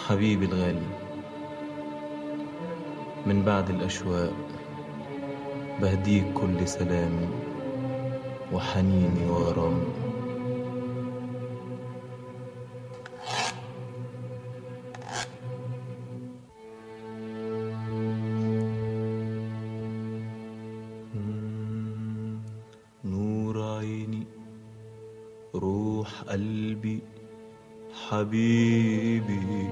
حبيبي الغالي، من بعد الأشواق بهديك كل سلامي وحنيني وغرامي. نور عيني، روح قلبي، حبيبي،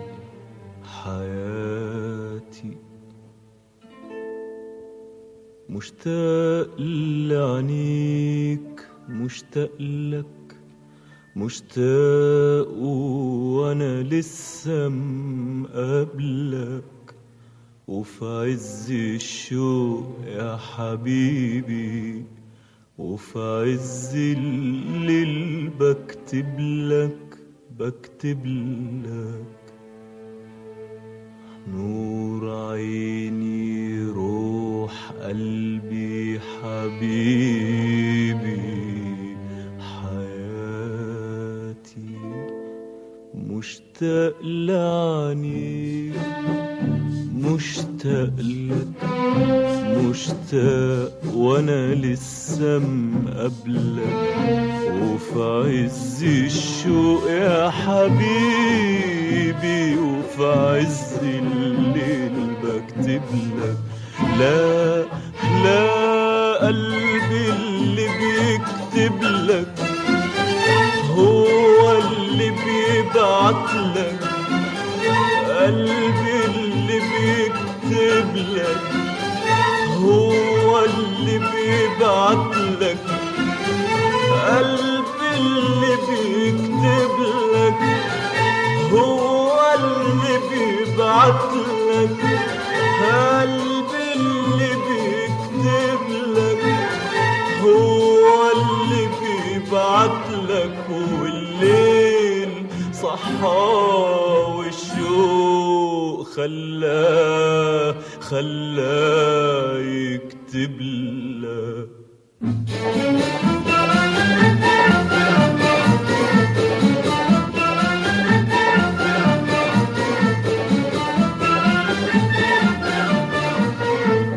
حياتي، مشتاق لعينيك، مشتاق لك، مشتاق وانا لسه مقابلك، وفي عز الشوق يا حبيبي، وفي عز الليل بكتب لك، بكتب لك. نور عيني، روح قلبي، حبيبي، حياتي، مشتاق لعينيك، مشتاق لك، مشتاق وانا لسه مقابلك، وفي عز الشوق يا حبيبي، وفي عز الليل بكتب لك. لا لا، قلبي اللي بيكتب لك هو اللي بيبعت لك، قلبي اللي بيكتب لك هو اللي بيبعت لك، قلبي اللي بيكتب لك هو اللي بيبعت لك، قلبي اللي بيكتب لك هو اللي بيبعت لك. والليل صحى والشوق خلاه يكتب لك.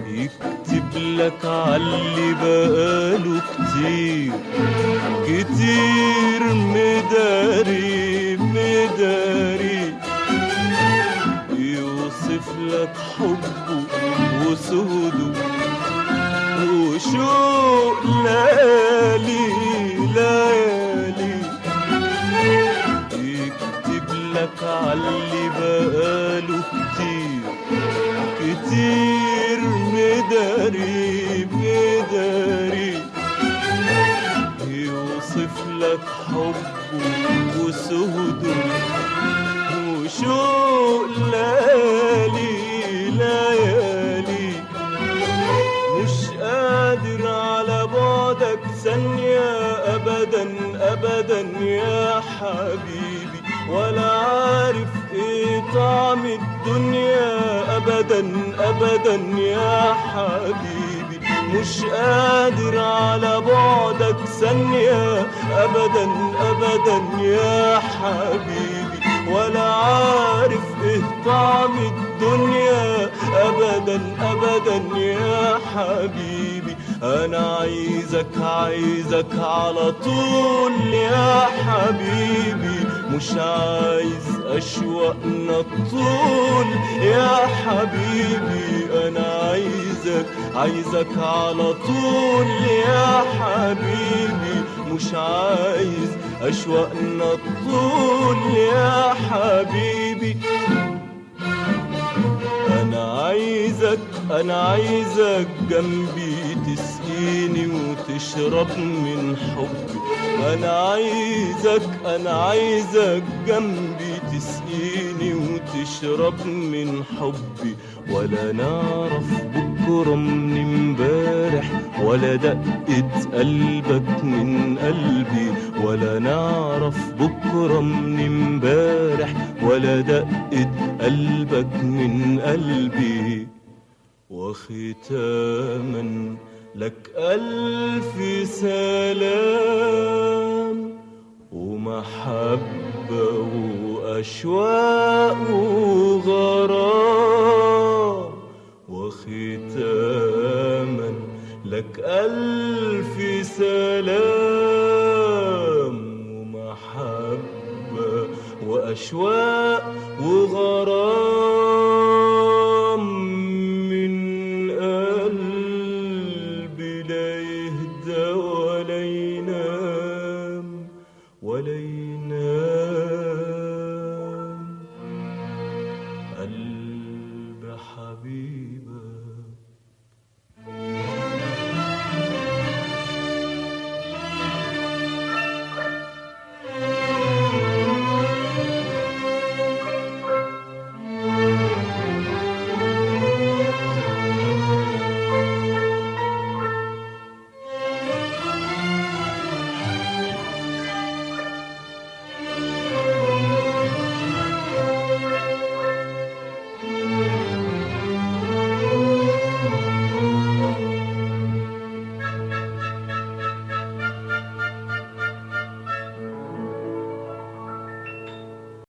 يكتب لك عاللي بقاله كتير كتير مداري مداري، يوصف لك حبه وسوده وشوق ليالي ليالي، يكتب لك عاللي بقاله كتير كتير مداري مداري، يوصف لك حبه وسهده وشوق ليالي ليالي، مش قادر على بعدك ثانية أبدا أبدا يا حبيبي، ولا عارف ايه طعم الدنيا أبدا أبدا يا حبيبي، مش قادر على بعدك ثانية أبدا أبدا يا حبيبي، ولا عارف ايه طعم الدنيا أبدا أبدا يا حبيبي. أنا عايزك عايزك على طول يا حبيبي، مش عايز أشواقنا الطول يا حبيبي. أنا عايزك عايزك على طول يا حبيبي، مش عايز أشواقنا الطول يا حبيبي. أنا عايزك جنبي تسقيني وتشرب من حبي، أنا عايزك جنبي تسقيني وتشرب من حبي، ولا نعرف بكرة من امبارح ولا دقة قلبك من قلبي، ولا نعرف بكرة من امبارح ولا دقة قلبك من قلبي. وختاما لك ألف سلام ومحبة وأشواق وأشواق